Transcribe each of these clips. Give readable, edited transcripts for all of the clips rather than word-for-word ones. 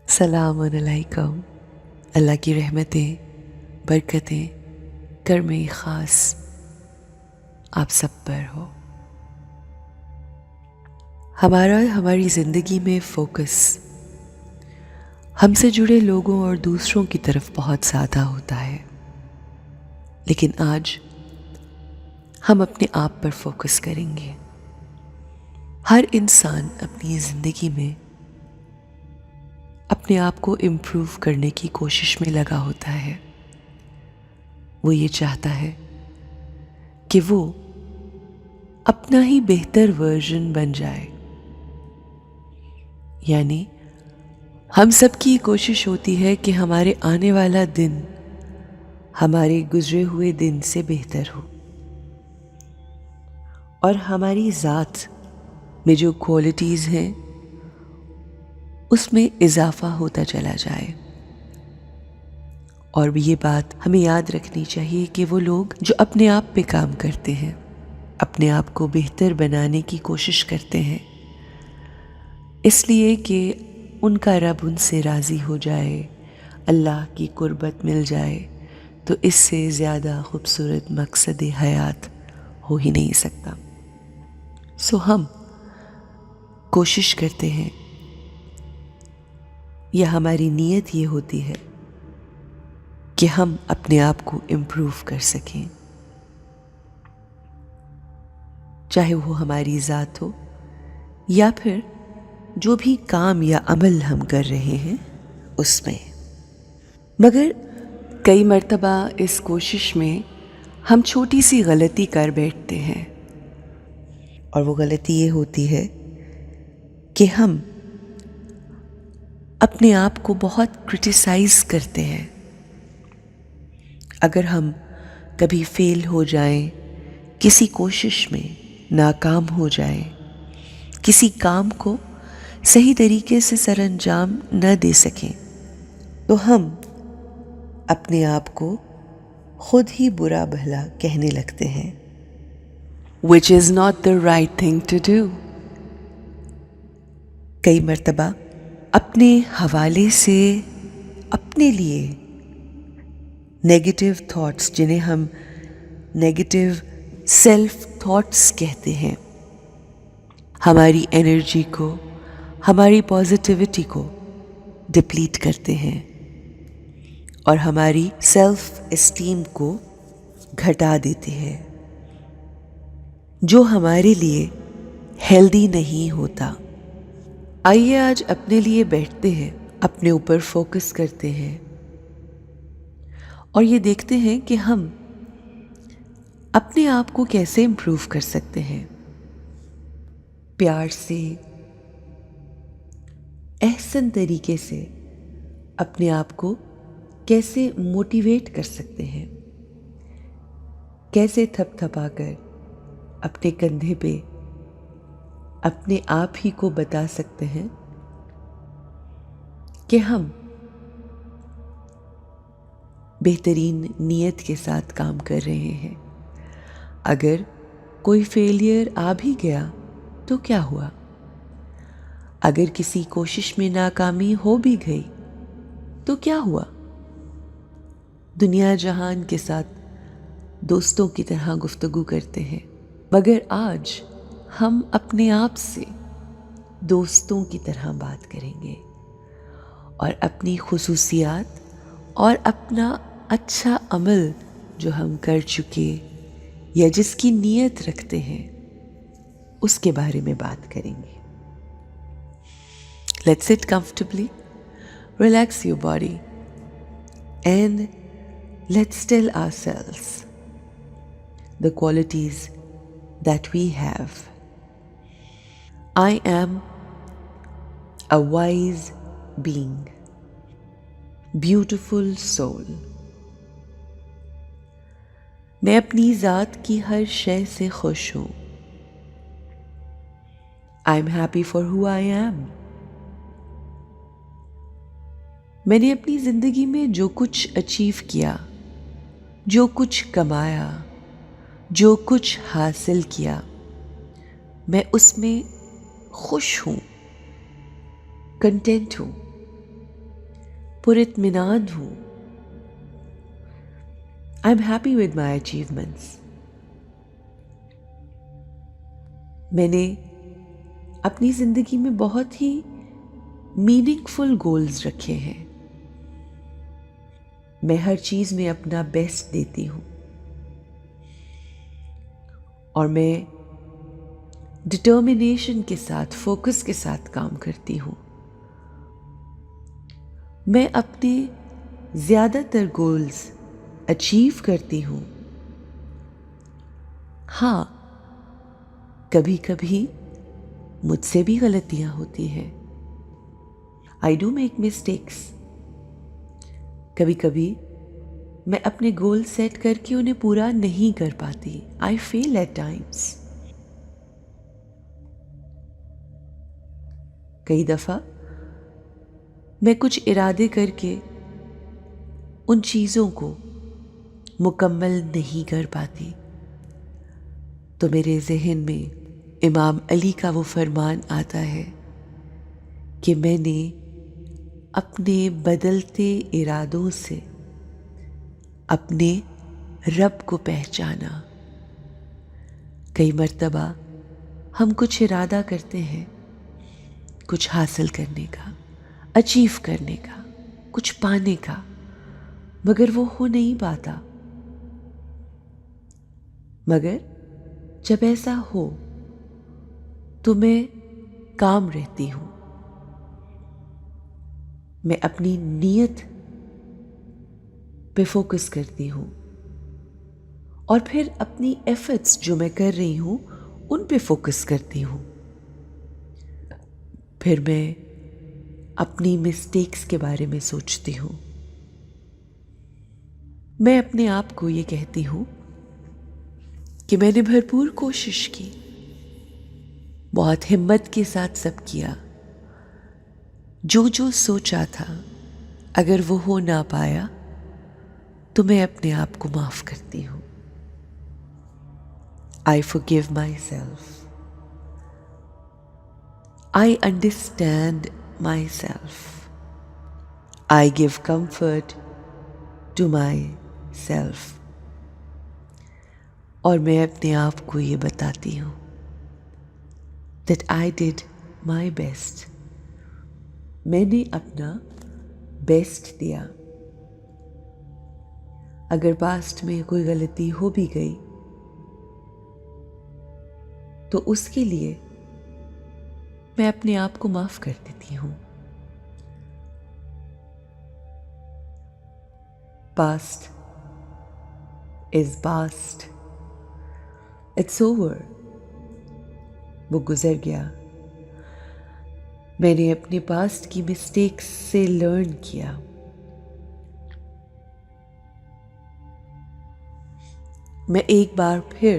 सलाम अलैकुम। अल्लाह की रहमतें, बरकतें, कर्म ख़ास आप सब पर हो। हमारी ज़िंदगी में फ़ोकस हमसे जुड़े लोगों और दूसरों की तरफ बहुत ज़्यादा होता है, लेकिन आज हम अपने आप पर फोकस करेंगे। हर इंसान अपनी ज़िंदगी में अपने आप को इम्प्रूव करने की कोशिश में लगा होता है। वो ये चाहता है कि वो अपना ही बेहतर वर्जन बन जाए। यानी हम सब की कोशिश होती है कि हमारे आने वाला दिन हमारे गुजरे हुए दिन से बेहतर हो और हमारी ज़ात में जो क्वालिटीज़ हैं उसमें इजाफा होता चला जाए। और ये बात हमें याद रखनी चाहिए कि वो लोग जो अपने आप पे काम करते हैं, अपने आप को बेहतर बनाने की कोशिश करते हैं, इसलिए कि उनका रब उनसे राज़ी हो जाए, अल्लाह की कुर्बत मिल जाए, तो इससे ज़्यादा खूबसूरत मकसद हयात हो ही नहीं सकता। सो हम कोशिश करते हैं या हमारी नीयत ये होती है कि हम अपने आप को इम्प्रूव कर सकें, चाहे वो हमारी ज़ात हो या फिर जो भी काम या अमल हम कर रहे हैं उसमें। मगर कई मर्तबा इस कोशिश में हम छोटी सी गलती कर बैठते हैं और वो गलती ये होती है कि हम अपने आप को बहुत क्रिटिसाइज़ करते हैं। अगर हम कभी फेल हो जाएं, किसी कोशिश में नाकाम हो जाएं, किसी काम को सही तरीके से सरअंजाम न दे सकें, तो हम अपने आप को खुद ही बुरा भला कहने लगते हैं, which is not the right thing to do। कई मर्तबा अपने हवाले से अपने लिए नेगेटिव थॉट्स, जिन्हें हम नेगेटिव सेल्फ थॉट्स कहते हैं, हमारी एनर्जी को, हमारी पॉजिटिविटी को डिप्लीट करते हैं और हमारी सेल्फ एस्टीम को घटा देते हैं, जो हमारे लिए हेल्दी नहीं होता। आइए आज अपने लिए बैठते हैं, अपने ऊपर फोकस करते हैं और ये देखते हैं कि हम अपने आप को कैसे इम्प्रूव कर सकते हैं। प्यार से, एहसन तरीके से अपने आप को कैसे मोटिवेट कर सकते हैं, कैसे थपथपाकर अपने कंधे पे अपने आप ही को बता सकते हैं कि हम बेहतरीन नीयत के साथ काम कर रहे हैं। अगर कोई फेलियर आ भी गया तो क्या हुआ, अगर किसी कोशिश में नाकामी हो भी गई तो क्या हुआ। दुनिया जहान के साथ दोस्तों की तरह गुफ्तगू करते हैं, मगर आज हम अपने आप से दोस्तों की तरह बात करेंगे और अपनी खुसूसियात और अपना अच्छा अमल जो हम कर चुके या जिसकी नीयत रखते हैं उसके बारे में बात करेंगे। Let's sit comfortably, relax your body and let's tell ourselves the qualities that we have. I am a wise being, beautiful soul। मैं अपनी ज़ात की हर शय से खुश हूँ। I am happy for who I am। मैंने अपनी ज़िंदगी में जो कुछ अचीव किया, जो कुछ कमाया, जो कुछ हासिल किया, मैं उसमें खुश हूँ, कंटेंट हूँ। पुरितमिनान हूँ। I am happy with my achievements. मैंने अपनी जिंदगी में बहुत ही मीनिंगफुल गोल्स रखे हैं। मैं हर चीज में अपना बेस्ट देती हूँ और मैं डिटर्मिनेशन के साथ, फोकस के साथ काम करती हूँ। मैं अपने ज्यादातर गोल्स अचीव करती हूँ। हाँ, कभी कभी मुझसे भी गलतियां होती हैं। I do make mistakes. कभी कभी मैं अपने गोल सेट करके उन्हें पूरा नहीं कर पाती। आई फेल एट टाइम्स। कई दफा मैं कुछ इरादे करके उन चीजों को मुकम्मल नहीं कर पाती, तो मेरे जहन में इमाम अली का वो फरमान आता है कि मैंने अपने बदलते इरादों से अपने रब को पहचाना। कई मर्तबा हम कुछ इरादा करते हैं कुछ हासिल करने का, अचीव करने का, कुछ पाने का, मगर वो हो नहीं पाता। मगर जब ऐसा हो तो मैं काम रहती हूं। मैं अपनी नीयत पे फोकस करती हूं और फिर अपनी एफर्ट्स जो मैं कर रही हूं उन पे फोकस करती हूं। फिर मैं अपनी मिस्टेक्स के बारे में सोचती हूं। मैं अपने आप को ये कहती हूं कि मैंने भरपूर कोशिश की, बहुत हिम्मत के साथ सब किया। जो जो सोचा था अगर वो हो ना पाया तो मैं अपने आप को माफ करती हूं। I forgive myself. I understand myself. I give comfort to myself. और मैं अपने आप को ये बताती हूं that I did my best। मैंने अपना बेस्ट दिया। अगर पास्ट में कोई गलती हो भी गई तो उसके लिए मैं अपने आप को माफ कर देती हूं। Past is past, it's over. वो गुजर गया। मैंने अपने पास्ट की मिस्टेक्स से लर्न किया। मैं एक बार फिर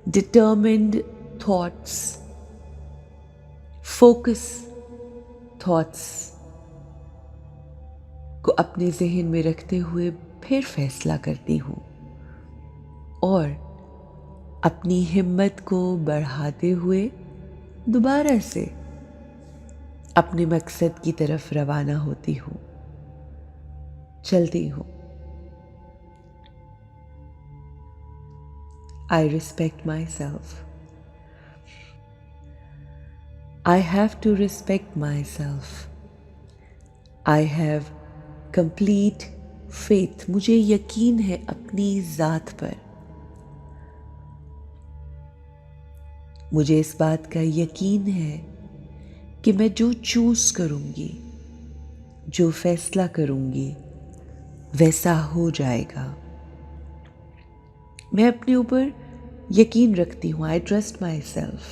डिटर्मिन्ड थॉट्स, फोकस थॉट्स को अपने जहन में रखते हुए फिर फैसला करती हूं और अपनी हिम्मत को बढ़ाते हुए दोबारा से अपने मकसद की तरफ रवाना होती हूं, चलती हूं। I respect myself. I have to respect myself. I have complete faith. मुझे यकीन है अपनी ज़ात पर। मुझे इस बात का यकीन है कि मैं जो चूज करूंगी, जो फैसला करूंगी, वैसा हो जाएगा। मैं अपने ऊपर यकीन रखती हूँ। I trust myself.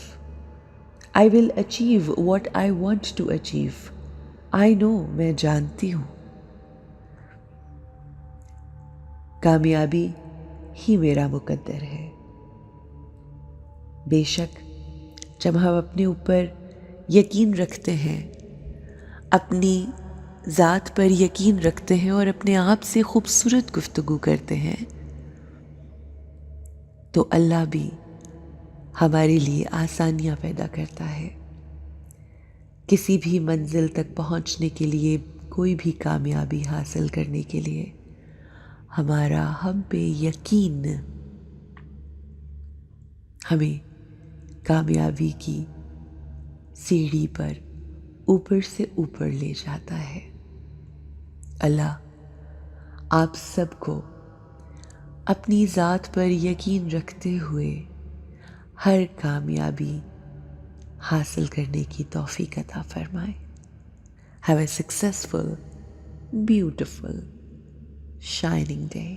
I will achieve what I want to achieve. I know, मैं जानती हूँ कामयाबी ही मेरा मुकद्दर है। बेशक जब हम अपने ऊपर यकीन रखते हैं, अपनी ज़ात पर यकीन रखते हैं और अपने आप से खूबसूरत गुफ्तगू करते हैं, तो अल्लाह भी हमारे लिए आसानियां पैदा करता है। किसी भी मंजिल तक पहुंचने के लिए कोई भी कामयाबी हासिल करने के लिए हमारा हम पे यकीन हमें कामयाबी की सीढ़ी पर ऊपर से ऊपर ले जाता है। अल्लाह आप सबको अपनी ज़ात पर यकीन रखते हुए हर कामयाबी हासिल करने की तौफीक अता फरमाए। Have a successful, beautiful, shining day.